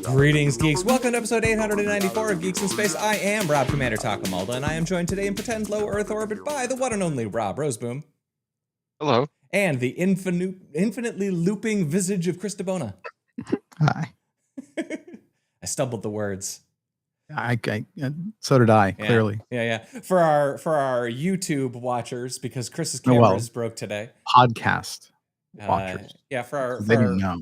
Greetings, geeks. Welcome to episode 894 of Geeks in Space. I am Rob Commander Takamalda, and I am joined today in pretend low Earth orbit by the one and only Rob Roseboom. Hello. And the infinitely looping visage of Chris DeBona. Hi. I stumbled the words. So did I, clearly. Yeah. For our YouTube watchers, because Chris's camera is broke today. Podcast watchers. They didn't know.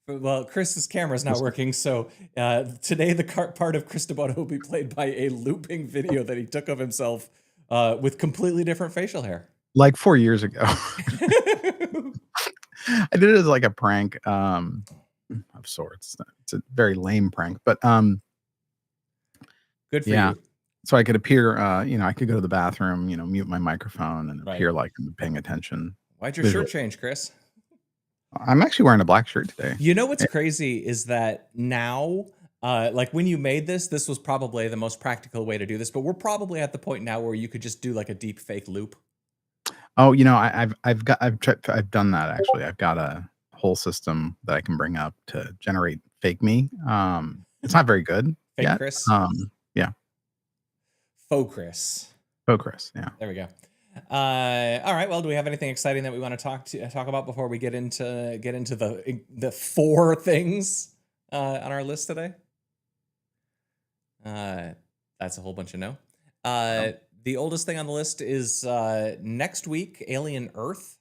Well, Chris's camera is not working, so today the part of Chris DeBona will be played by a looping video that he took of himself with completely different facial hair. Like 4 years ago. I did it as like a prank of sorts. It's a very lame prank, but good for you. So I could appear, I could go to the bathroom, mute my microphone and appear like I'm paying attention. Why'd your shirt change, Chris? I'm actually wearing a black shirt today. You know what's crazy is that now, like when you made this was probably the most practical way to do this, but we're probably at the point now where you could just do like a deep fake loop. Oh, I've done that actually. I've got a whole system that I can bring up to generate fake me. It's not very good. Fake yet. Chris. Yeah. Faux Chris. Faux Chris. Yeah. There we go. All right. Well, do we have anything exciting that we want to talk about before we get into the four things on our list today? That's a whole bunch of no. The oldest thing on the list is next week, Alien Earth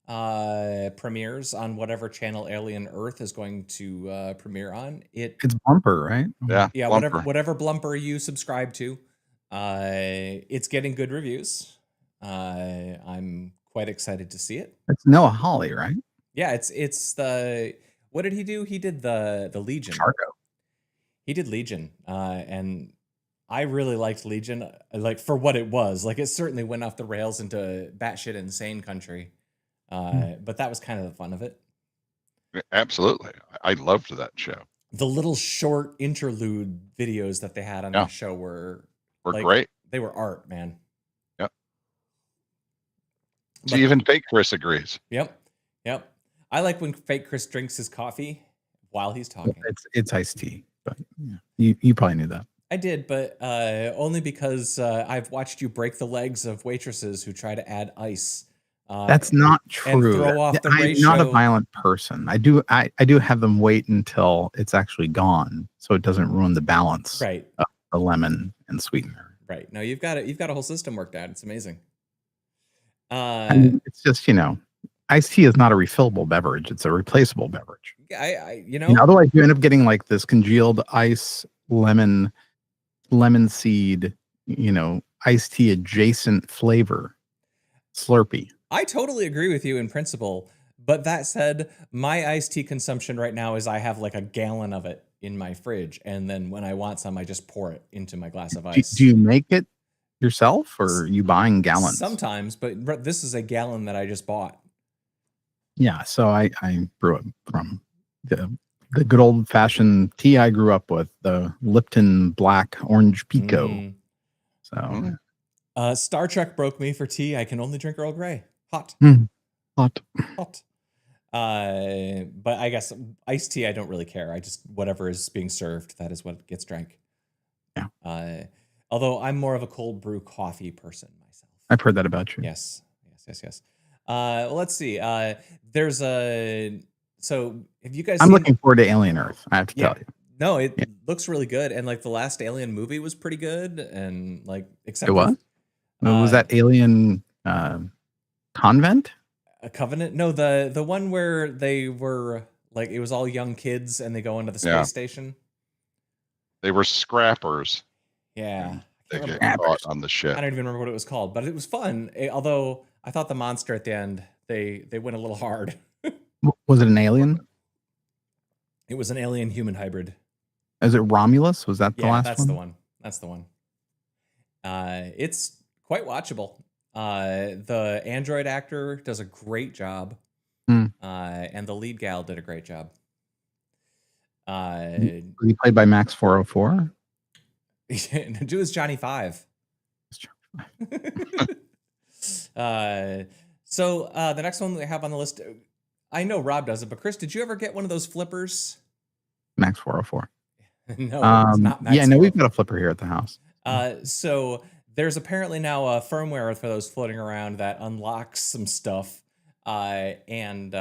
premieres on whatever channel Alien Earth is going to premiere on. It's Blumper, right? Yeah. Blumper. Whatever Blumper you subscribe to. It's getting good reviews. I'm quite excited to see it. It's Noah Hawley, right? Yeah, it's the what did he do? He did the Legion. Cargo. He did Legion, and I really liked Legion, like for what it was. Like it certainly went off the rails into batshit insane country, but that was kind of the fun of it. Absolutely, I loved that show. The little short interlude videos that they had on that show were great. They were art, man. So even fake Chris agrees. Yep. I like when fake Chris drinks his coffee while he's talking. It's iced tea, but you probably knew that. I did, but only because I've watched you break the legs of waitresses who try to add ice. That's not true. And throw off the ratio. I'm not a violent person. I do have them wait until it's actually gone, so it doesn't ruin the balance of the lemon and sweetener. Right. No, you've got a whole system worked out. It's amazing. It's just iced tea is not a refillable beverage; it's a replaceable beverage. Otherwise you end up getting like this congealed ice lemon seed, iced tea adjacent flavor Slurpee. I totally agree with you in principle, but that said, my iced tea consumption right now is I have like a gallon of it in my fridge, and then when I want some, I just pour it into my glass of ice. Do you make it yourself, or are you buying gallons? Sometimes, but this is a gallon that I just bought. Yeah, so I brew it from the good old fashioned tea I grew up with, the Lipton Black Orange Pico. Star Trek broke me for tea. I can only drink Earl Grey. Hot. Hot. But I guess iced tea, I don't really care. I just, whatever is being served, that is what gets drank. Yeah. Although I'm more of a cold brew coffee person myself. I've heard that about you. Yes. Let's see. So have you guys I'm looking forward to Alien Earth, I have to tell you. No, it looks really good. And like the last Alien movie was pretty good. And like, except it was? Was that Alien Convent? A Covenant? No, the one where they were like, it was all young kids and they go into the space station. They were scrappers. Yeah. They get caught on the ship. I don't even remember what it was called, but it was fun. Although I thought the monster at the end, they went a little hard. Was it an alien? It was an alien human hybrid. Is it Romulus? Was that the last one? That's the one. It's quite watchable. The android actor does a great job. And the lead gal did a great job. Was he played by Max 404? It was Johnny 5. So the next one we have on the list, I know Rob does it, but Chris, did you ever get one of those flippers? Max 404. No, it's not Max Yeah, no, we've 404. got a flipper here at the house. So there's apparently now a firmware for those floating around that unlocks some stuff. And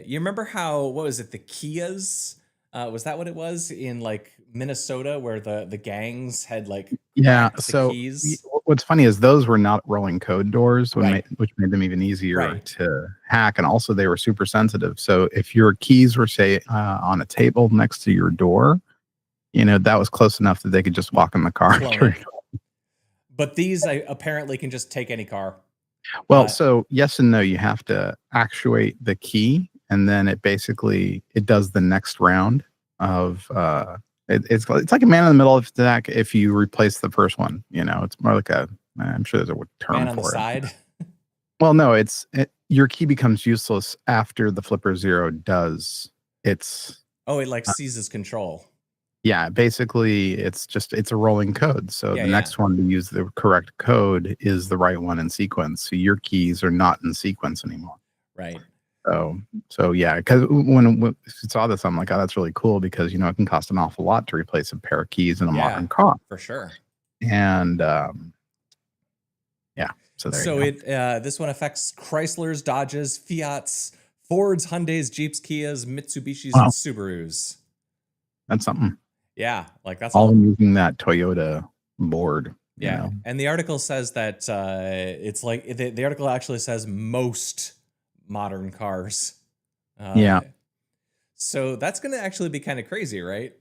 you remember how, what was it, the Kias? Was that what it was in like Minnesota where the gangs had like cracked the keys? What's funny is those were not rolling code doors, Right. which made them even easier Right. to hack. And also they were super sensitive. So if your keys were, say, on a table next to your door, that was close enough that they could just walk in the car. But these apparently can just take any car. Well, so yes and no. You have to actuate the key, and then it does the next round of it's like a man in the middle of attack if you replace the first one. It's more like I'm sure there's a term man on for the it. Side. Well, no, your key becomes useless after the flipper zero does its. Oh, it like seizes control. Yeah, basically it's a rolling code. So the next one to use the correct code is the right one in sequence. So your keys are not in sequence anymore. Right. So yeah, because when we saw this, I'm like, oh, that's really cool because it can cost an awful lot to replace a pair of keys in a modern car. For sure. And yeah, so this one affects Chryslers, Dodges, Fiats, Fords, Hyundais, Jeeps, Kias, Mitsubishis, and Subarus. That's something. Yeah, like that's all using that Toyota board. Yeah, and the article says that it's like the article actually says most modern cars. So that's going to actually be kind of crazy, right?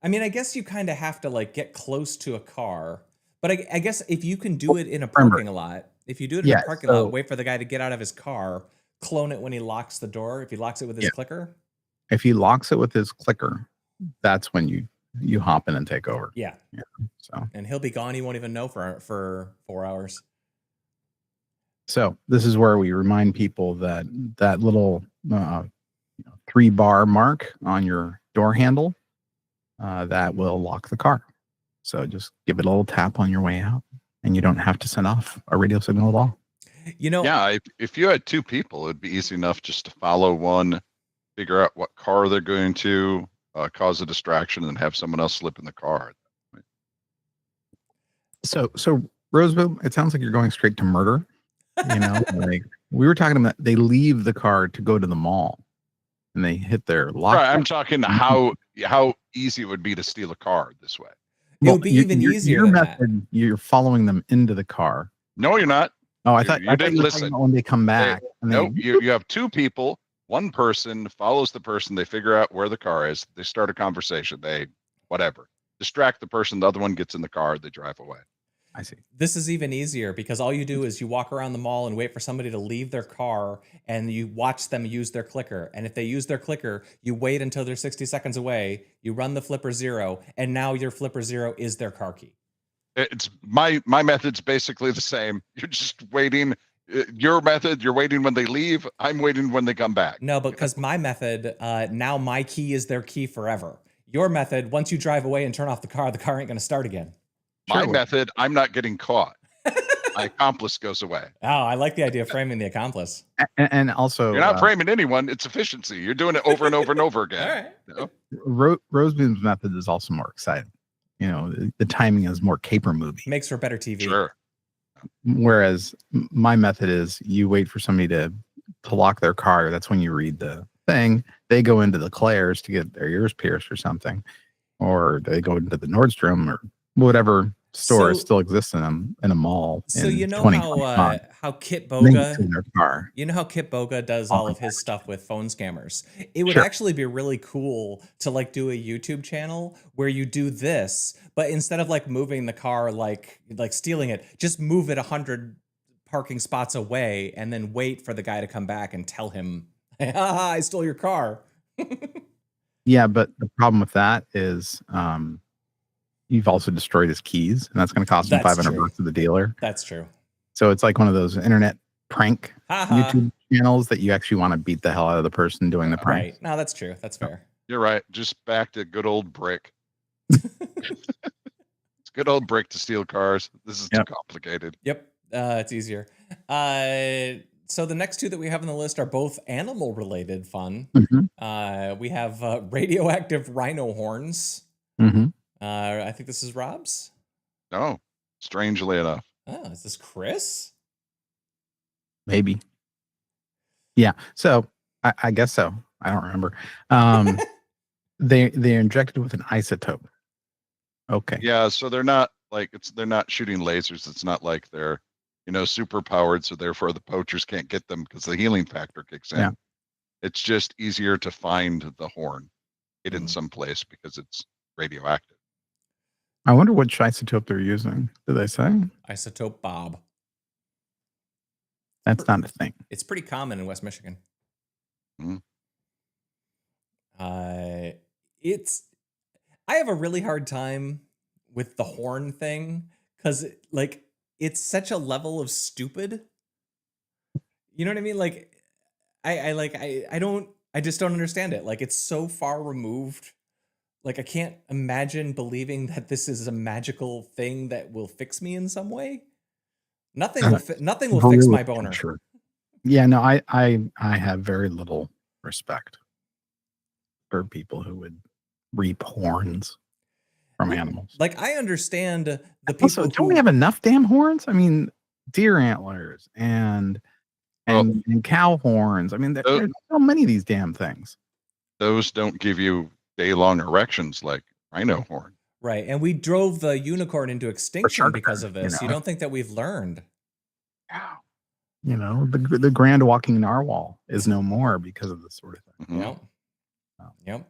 I mean, I guess you kind of have to like get close to a car, but I guess if you can do it in a parking lot, if you do it in a parking lot, wait for the guy to get out of his car, clone it when he locks the door. If he locks it with his clicker. If he locks it with his clicker, that's when you hop in and take over. Yeah. So and he'll be gone. He won't even know for 4 hours. So this is where we remind people that little 3-bar mark on your door handle that will lock the car. So just give it a little tap on your way out, and you don't have to send off a radio signal at all. Yeah, if you had two people, it'd be easy enough just to follow one, figure out what car they're going to, cause a distraction, and have someone else slip in the car. So Roseville, it sounds like you're going straight to murder. Like we were talking about, they leave the car to go to the mall, and they hit their lock. Right, I'm talking how easy it would be to steal a car this way. It would be even easier. Your method, you're following them into the car. No, you're not. Oh, I thought you didn't listen. When they come back, you have two people. One person follows the person. They figure out where the car is. They start a conversation. They distract the person. The other one gets in the car. They drive away. I see. This is even easier because all you do is you walk around the mall and wait for somebody to leave their car, and you watch them use their clicker. And if they use their clicker, you wait until they're 60 seconds away. You run the flipper zero, and now your flipper zero is their car key. It's my method's basically the same. You're just waiting. Your method, you're waiting when they leave. I'm waiting when they come back. No, because my method, now my key is their key forever. Your method, once you drive away and turn off the car ain't going to start again. My method, I'm not getting caught. My accomplice goes away. Oh, I like the idea of framing the accomplice. And also, you're not framing anyone. It's efficiency. You're doing it over and over and over again. All right. Roseboom's method is also more exciting. The timing is more caper movie. Makes for better TV. Sure. Whereas my method is you wait for somebody to lock their car. That's when you read the thing. They go into the Claire's to get their ears pierced or something, or they go into the Nordstrom or whatever store still exists in a mall. So how Kit Boga, how Kit Boga does all of his stuff with phone scammers. It would actually be really cool to like do a YouTube channel where you do this, but instead of like moving the car, like stealing it, just move it 100 parking spots away and then wait for the guy to come back and tell him, I stole your car. Yeah, but the problem with that is, you've also destroyed his keys, and that's going to cost him $500 to the dealer. That's true. So it's like one of those internet prank YouTube channels that you actually want to beat the hell out of the person doing the prank. Right. No, that's true. That's fair. You're right. Just back to good old brick. It's good old brick to steal cars. This is too complicated. Yep. It's easier. So the next two that we have on the list are both animal related fun. We have radioactive rhino horns. I think this is Rob's. No, strangely enough. Oh, is this Chris? Maybe. Yeah. So I guess so. I don't remember. They're injected with an isotope. Okay. Yeah. So they're not shooting lasers. It's not like they're, super powered. So therefore the poachers can't get them because the healing factor kicks in. Yeah. It's just easier to find the horn hidden someplace because it's radioactive. I wonder which isotope they're using. Did they say? Isotope Bob. That's not a thing. It's pretty common in West Michigan. I have a really hard time with the horn thing because it's such a level of stupid. You know what I mean? Like I just don't understand it. Like, it's so far removed. Like, I can't imagine believing that this is a magical thing that will fix me in some way. Nothing will fix my boner. Sure. Yeah, no, I have very little respect for people who would reap horns from animals. Like, I understand the people. Also, don't we have enough damn horns? I mean, deer antlers and cow horns. I mean, there's so many of these damn things. Those don't give you day-long erections like rhino horn. Right, and we drove the unicorn into extinction because of this. You don't think that we've learned? The grand walking narwhal is no more because of this sort of thing. Yep.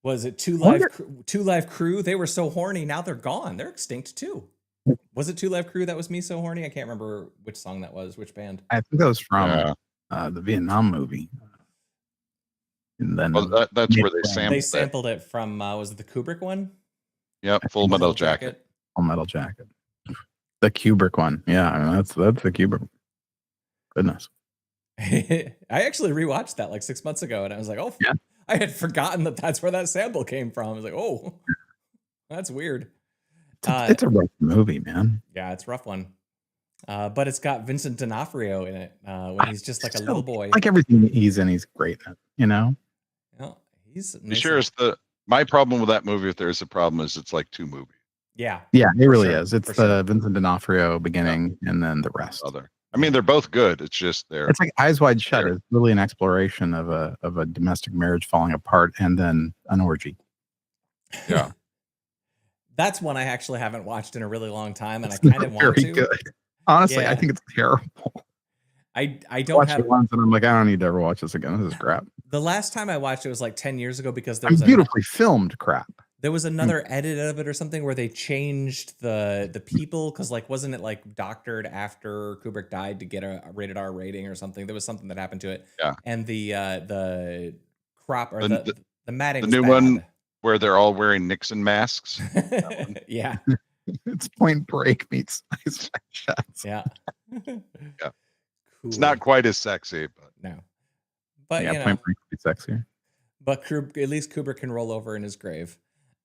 Was it Two Live Crew? They were so horny. Now they're gone. They're extinct too. Was it Two Live Crew that was Me So Horny? I can't remember which song that was, which band. I think that was from the Vietnam movie. And then that's where they sampled it from. Was it the Kubrick one? Yep, Full Metal Jacket. Full Metal Jacket. The Kubrick one. Yeah, I mean, that's the Kubrick. Goodness. I actually rewatched that like 6 months ago, and I was like, oh, yeah. I had forgotten that's where that sample came from. I was like, oh, that's weird. It's a rough movie, man. Yeah, it's a rough one. But it's got Vincent D'Onofrio in it when he's just like a little boy. Like everything he's in, he's great in it, Yeah, he's sure is my problem with that movie. If there's a problem, is it's like two movies. Yeah, it really is. It's the Vincent D'Onofrio beginning and then the rest. I mean, they're both good. It's just it's like Eyes Wide Shut is really an exploration of a domestic marriage falling apart and then an orgy. Yeah. That's one I actually haven't watched in a really long time, and I kind of want to. Good. Honestly, I think it's terrible. I don't watch it once, and I'm like, I don't need to ever watch this again. This is crap. The last time I watched it was like 10 years ago because there was beautifully a filmed crap. There was another edit of it or something where they changed the people because wasn't it like doctored after Kubrick died to get a rated R rating or something? There was something that happened to it. Yeah. And the crop or the matting. The new one where they're all wearing Nixon masks. Yeah. It's Point Break meets Ice Shots. Yeah. Yeah. Cool. It's not quite as sexy, but no. But Point Break would be sexier. But at least Kubrick can roll over in his grave.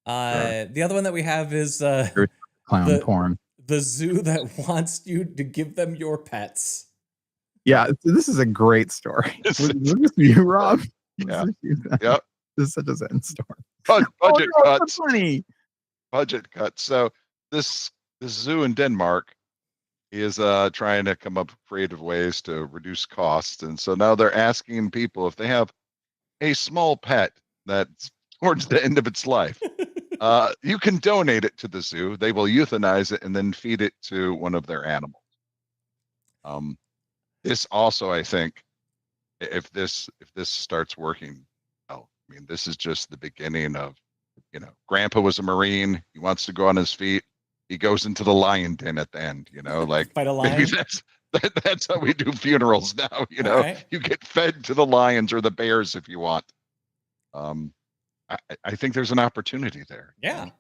The other one that we have is clown porn. The zoo that wants you to give them your pets. Yeah, this is a great story. Look at you, Rob. Yeah. Yep. This is such a Zen story. Budget cuts. Funny. Budget cuts. So this zoo in Denmark is trying to come up with creative ways to reduce costs, and so now they're asking people if they have a small pet that's towards the end of its life. You can donate it to the zoo. They will euthanize it and then feed it to one of their animals. This also, I think, if this starts working, I mean, this is just the beginning of, Grandpa was a Marine. He wants to go on his feet. He goes into the lion den at the end. Like fight a lion. Maybe that's how we do funerals now. Right. You get fed to the lions or the bears if you want. I think there's an opportunity there. Yeah.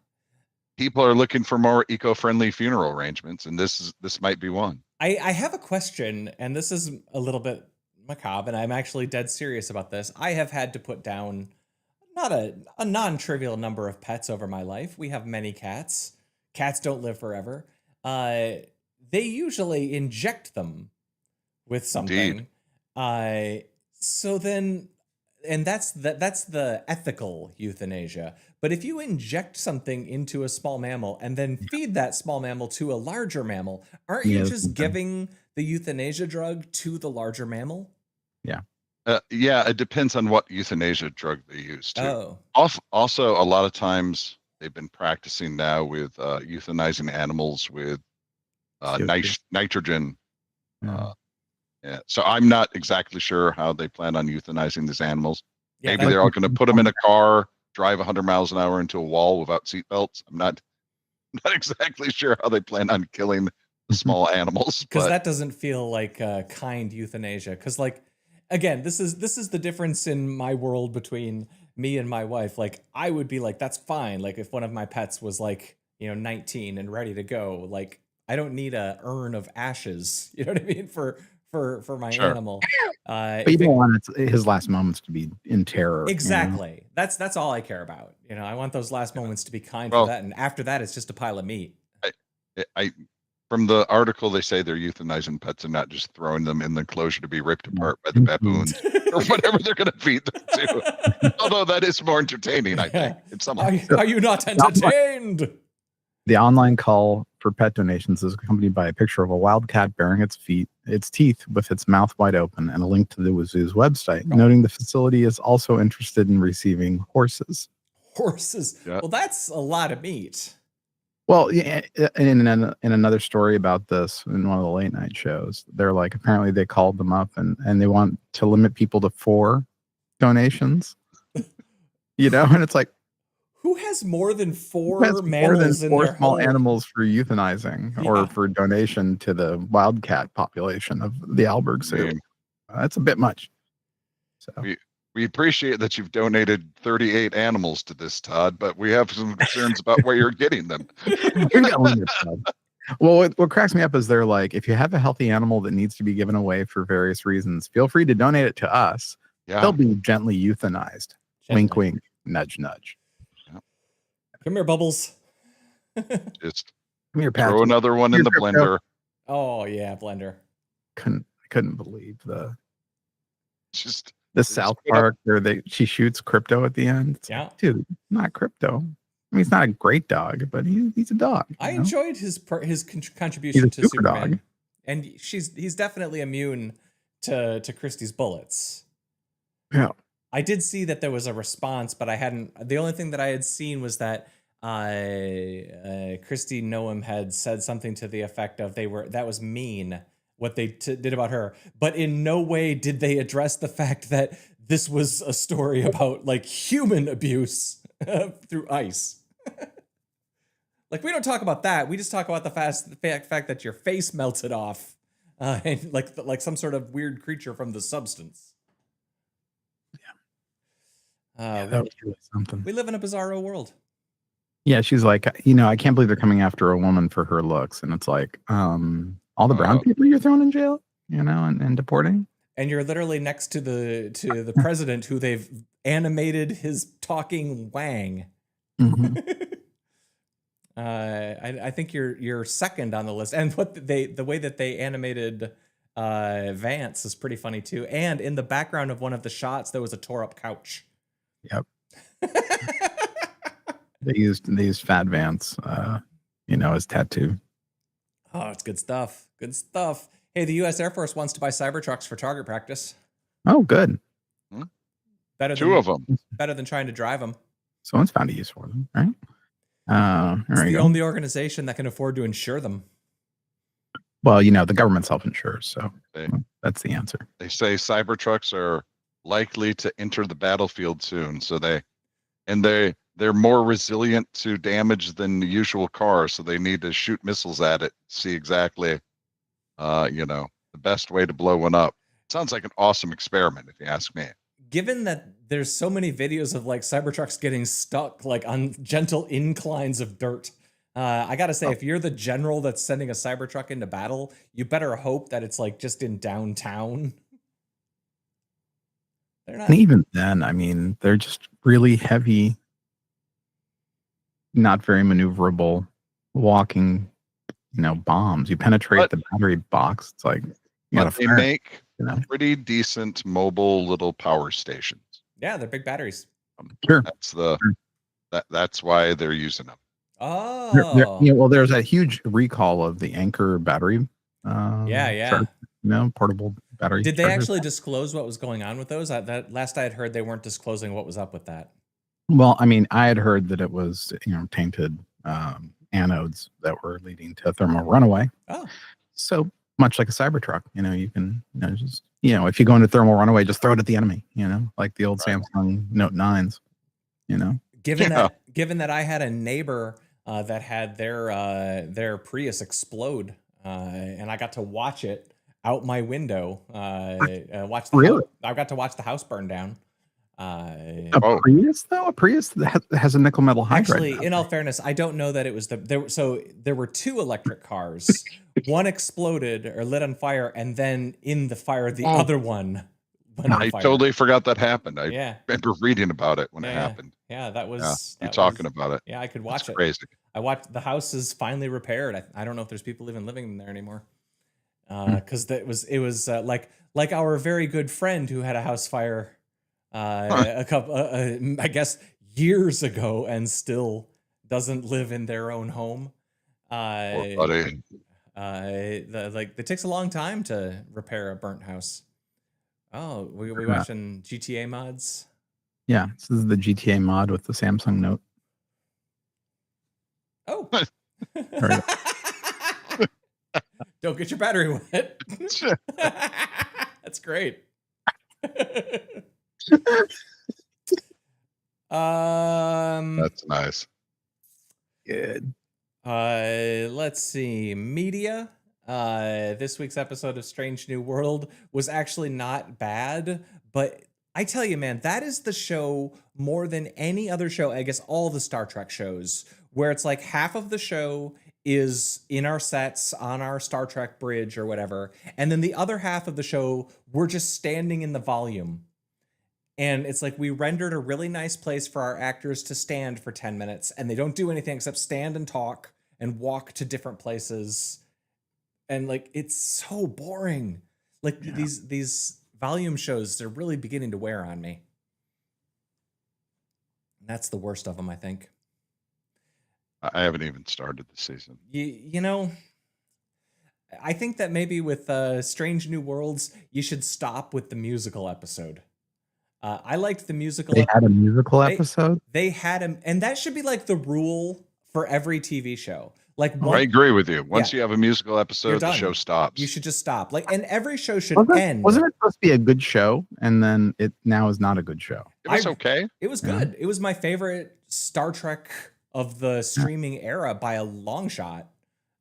People are looking for more eco-friendly funeral arrangements, and this might be one. I have a question, and this is a little bit macabre, and I'm actually dead serious about this. I have had to put down not a non-trivial number of pets over my life. We have many cats. Cats don't live forever. they usually inject them with something. So then, and that's the ethical euthanasia. But if you inject something into a small mammal and then feed that small mammal to a larger mammal, aren't you just giving the euthanasia drug to the larger mammal? Yeah. Yeah, it depends on what euthanasia drug they use too. Oh. Also, a lot of times they've been practicing now with euthanizing animals with nitrogen. Yeah. So I'm not exactly sure how they plan on euthanizing these animals. Yeah, maybe they're all going to put them in a car, drive 100 miles an hour into a wall without seatbelts. I'm not exactly sure how they plan on killing the small animals. Because that doesn't feel like kind euthanasia. Because like, again, this is the difference in my world between me and my wife. Like, I would be like, that's fine. Like, if one of my pets was like, 19 and ready to go, like, I don't need a urn of ashes. You know what I mean? For my animal. But you don't want his last moments to be in terror. Exactly. That's all I care about. I want those last moments to be kind for that. And after that, it's just a pile of meat. I from the article, they say they're euthanizing pets and not just throwing them in the enclosure to be ripped apart by the baboons or whatever they're going to feed them to. Although that is more entertaining, I think. Are you not entertained? The online call for pet donations is accompanied by a picture of a wild cat bearing its teeth with its mouth wide open and a link to the zoo's website, noting the facility is also interested in receiving horses. Horses? Yeah. Well, that's a lot of meat. Well, yeah, in another story about this, in one of the late night shows, they're like, apparently they called them up and they want to limit people to 4 donations, and it's like, who has more than 4 mammals in their small home? Animals for euthanizing or for donation to the wildcat population of the Alberg Zoo? That's a bit much. So we appreciate that you've donated 38 animals to this, Todd, but we have some concerns about where you're getting them. Well, what cracks me up is they're like, if you have a healthy animal that needs to be given away for various reasons, feel free to donate it to us. Yeah. They'll be gently euthanized. Wink, wink, nudge, nudge. Come here, Bubbles. Just come here, throw another one in the blender. Oh yeah, blender. Couldn't believe the South Park where she shoots Crypto at the end. Yeah, dude, not Crypto. I mean, he's not a great dog, but he's a dog. I enjoyed his contribution to Superman, dog. And he's definitely immune to Christie's bullets. Yeah. I did see that there was a response, but the only thing that I had seen was that Christy Noam had said something to the effect of that was mean what they did about her, but in no way did they address the fact that this was a story about like human abuse through ice. Like, we don't talk about that. We just talk about the fact that your face melted off, and like some sort of weird creature from the substance. That was really something. We live in a bizarro world. Yeah, she's like, I can't believe they're coming after a woman for her looks, and it's like, all the brown people you're throwing in jail, and deporting. And you're literally next to the president, who they've animated his talking wang. Mm-hmm. I think you're second on the list, and the way that they animated Vance is pretty funny too. And in the background of one of the shots, there was a tore up couch. Yep. They used Fat Vance, as tattoo. Oh, it's good stuff. Good stuff. Hey, the U.S. Air Force wants to buy Cybertrucks for target practice. Oh, good. Two of them. Better than trying to drive them. Someone's found a use for them, right? It's the only organization that can afford to insure them. Well, the government self-insures, so that's the answer. They say Cybertrucks are likely to enter the battlefield soon, so they're more resilient to damage than the usual cars, so they need to shoot missiles at it, see exactly the best way to blow one up. Sounds like an awesome experiment, if you ask me. Given that there's so many videos of like Cybertrucks getting stuck like on gentle inclines of dirt, I gotta say, if you're the general that's sending a Cybertruck into battle, you better hope that it's like just in downtown. And even then, I mean, they're just really heavy, not very maneuverable, walking bombs. You penetrate the battery box. It's like they make pretty decent mobile little power stations. Yeah, they're big batteries. Sure. That's why they're using them. Oh. Well, there's a huge recall of the Anchor battery. Yeah. Portable battery. Did they actually disclose what was going on with those? That last I had heard, they weren't disclosing what was up with that. Well, I mean, I had heard that it was tainted anodes that were leading to thermal runaway. Oh. So much like a Cybertruck, you can just if you go into thermal runaway, just throw it at the enemy. Like the old Samsung Note 9s. Given that I had a neighbor that had their Prius explode, and I got to watch it out my window. I got to watch the house burn down. Prius though? A Prius that has a nickel metal hydride. Actually, in all fairness, I don't know that it was there were two electric cars. One exploded or lit on fire, and then in the fire, the other one went on fire. Totally forgot that happened. I remember reading about it when it happened. Yeah, that was you talking about it. Yeah, I could watch it. Crazy. I watched the house is finally repaired. I don't know if there's people even living in there anymore. Because it was like our very good friend who had a house fire a couple I guess years ago and still doesn't live in their own home. Poor buddy. It takes a long time to repair a burnt house. Oh, we watching GTA mods? Yeah, this is the GTA mod with the Samsung Note. Oh. Don't get your battery wet. That's great. That's nice. Good. Let's see. Media. This week's episode of Strange New World was actually not bad, but I tell you, man, that is the show more than any other show, I guess all the Star Trek shows, where it's like half of the show is in our sets on our Star Trek bridge or whatever, and then the other half of the show, we're just standing in the volume. And it's like we rendered a really nice place for our actors to stand for 10 minutes, and they don't do anything except stand and talk and walk to different places. And like, it's so boring. Like these volume shows, they're really beginning to wear on me. That's the worst of them, I think. I haven't even started the season. I think that maybe with Strange New Worlds, you should stop with the musical episode. I liked the musical. They had a musical episode? They had them, and that should be like the rule for every TV show. I agree with you. Once you have a musical episode, the show stops. You should just stop. And every show should end. Wasn't it supposed to be a good show? And then it now is not a good show. It was okay. It was good. It was my favorite Star Trek of the streaming era by a long shot.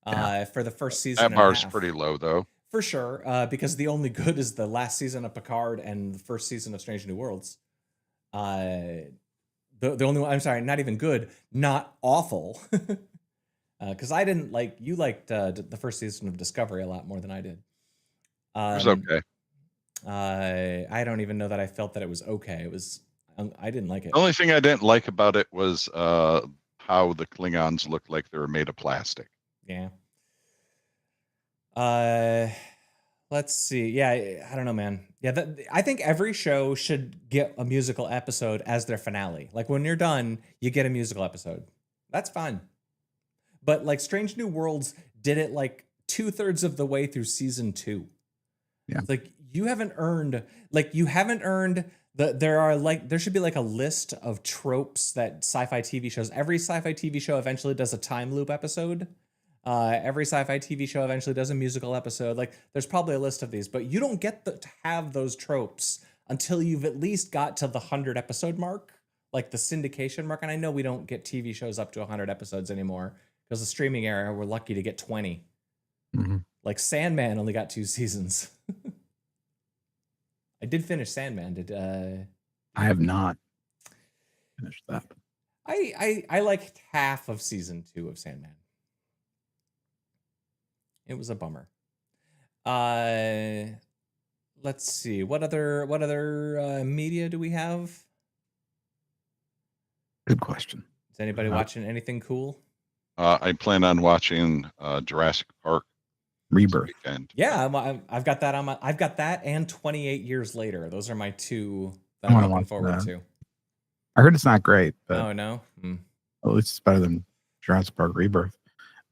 For the first season. That bar's pretty low, though. For sure, because the only good is the last season of Picard and the first season of Strange New Worlds. The only one, I'm sorry, not even good, not awful. Because I didn't like, you liked the first season of Discovery a lot more than I did. It was okay. I don't even know that I felt that it was okay. It was, I didn't like it. The only thing I didn't like about it was how the Klingons looked like they were made of plastic. Yeah. Let's see. Yeah, I don't know, man. Yeah, I think every show should get a musical episode as their finale. Like when you're done, you get a musical episode. That's fine. But like Strange New Worlds did it like 2/3 of the way through season 2. Yeah. It's like you haven't earned there should be like a list of tropes that sci-fi TV shows. Every sci-fi TV show eventually does a time loop episode. Every sci-fi TV show eventually does a musical episode. Like there's probably a list of these, but you don't get to have those tropes until you've at least got to the 100 episode mark, like the syndication mark. And I know we don't get TV shows up to 100 episodes anymore because the streaming era, we're lucky to get 20. Mm-hmm. Like Sandman only got 2 seasons. I did finish Sandman. I have not finished that. I liked half of season 2 of Sandman. It was a bummer. Let's see. What other media do we have? Good question. Is anybody watching anything cool? I plan on watching Jurassic Park Rebirth. weekend. Yeah, I've got that on my. I've got that and 28 Years Later. Those are my two that I I'm wanna looking watch forward that. to. I heard it's not great, but Oh no. at least it's better than Jurassic Park Rebirth.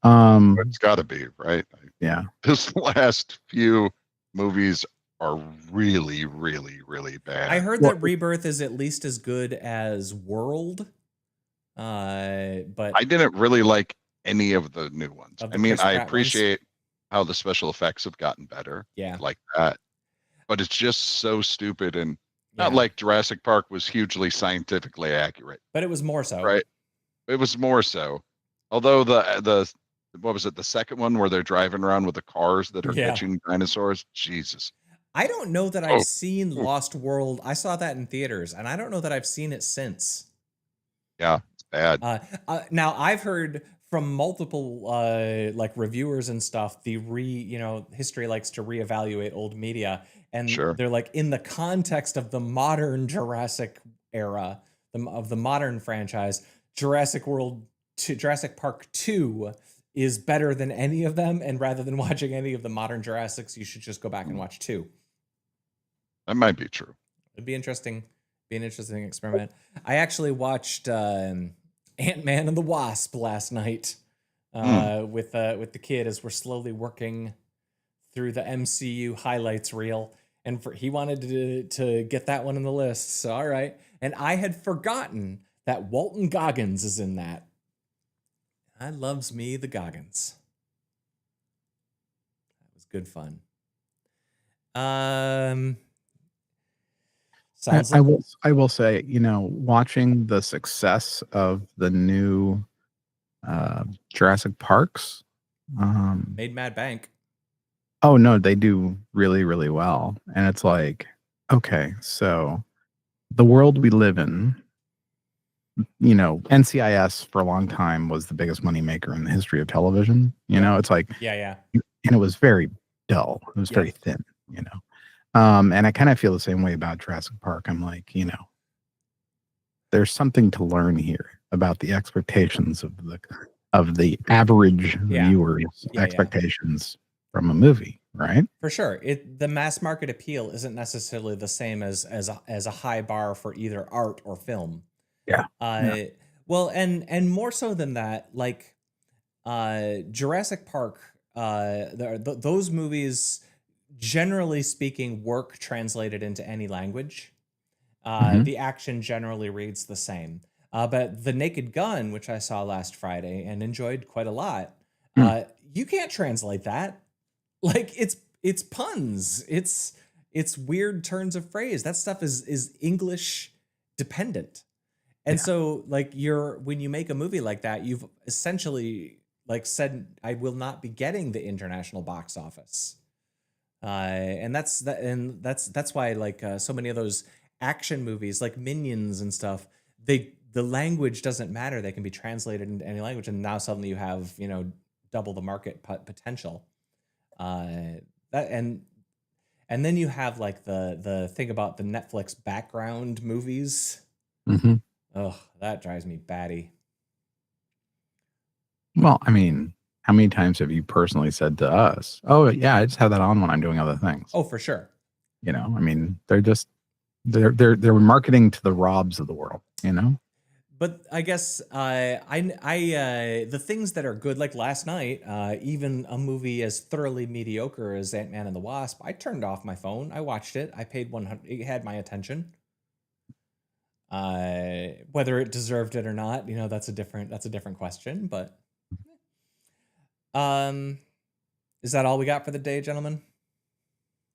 It's got to be, right? Yeah. This last few movies are really, really, really bad. I heard that Rebirth is at least as good as World. But I didn't really like any of the new ones. Of the I mean, Chris I Pratt appreciate how the special effects have gotten better. Yeah. Like that. But it's just so stupid, and not Yeah. like Jurassic Park was hugely scientifically accurate. But it was more so. Right. It was more so. Although the what was it, the second one where they're driving around with the cars that are Yeah. catching dinosaurs? Jesus. I don't know that I've seen Lost World. I saw that in theaters, and I don't know that I've seen it since. Yeah, it's bad. Now I've heard from multiple like reviewers and stuff, history likes to reevaluate old media, and Sure. they're like, in the context of the modern Jurassic era, of the modern franchise, Jurassic Park 2 is better than any of them, and rather than watching any of the modern Jurassics, you should just go back and watch 2. That might be true. It'd be interesting. Be an interesting experiment. I actually watched Ant-Man and the Wasp last night with the kid as we're slowly working through the MCU highlights reel, and he wanted to get that one on the list. So all right, and I had forgotten that Walton Goggins is in that. I loves me the Goggins. That was good fun. I will say, watching the success of the new Jurassic Parks made mad bank. Oh no, they do really, really well. And it's like, okay, so the world we live in, NCIS for a long time was the biggest moneymaker in the history of television. It's like, yeah. And it was very dull. It was very thin, and I kind of feel the same way about Jurassic Park. I'm like, there's something to learn here about the expectations of the average viewer's expectations from a movie, right? For sure. The mass market appeal isn't necessarily the same as a high bar for either art or film. Yeah. Well, and more so than that, like Jurassic Park, those movies, generally speaking, work translated into any language. The action generally reads the same. But The Naked Gun, which I saw last Friday and enjoyed quite a lot, you can't translate that. Like it's puns. It's weird turns of phrase. That stuff is English dependent. And so like when you make a movie like that, you've essentially like said, I will not be getting the international box office. And that's why like so many of those action movies like Minions and stuff, the language doesn't matter. They can be translated into any language, and now suddenly you have double the market potential. And then you have like the thing about the Netflix background movies. Oh, that drives me batty. Well, I mean, how many times have you personally said to us, "Oh yeah, I just have that on when I'm doing other things"? Oh, for sure. I mean, they're marketing to the Robs of the world, But I guess the things that are good, like last night, even a movie as thoroughly mediocre as Ant-Man and the Wasp, I turned off my phone. I watched it. I paid $100. It had my attention. Whether it deserved it or not, that's a different question. But is that all we got for the day, gentlemen?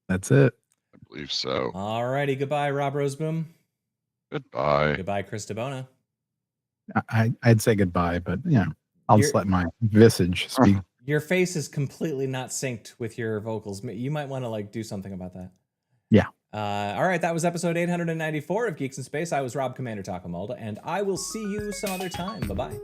That's it. I believe so. All righty. Goodbye, Rob Roseboom. Goodbye. Goodbye, Chris DeBona. I'd say goodbye, but I'll just let my visage speak. Your face is completely not synced with your vocals. You might want to like do something about that. Yeah. All right, that was episode 894 of Geeks in Space. I was Rob Commander Takamulda, and I will see you some other time. Bye-bye.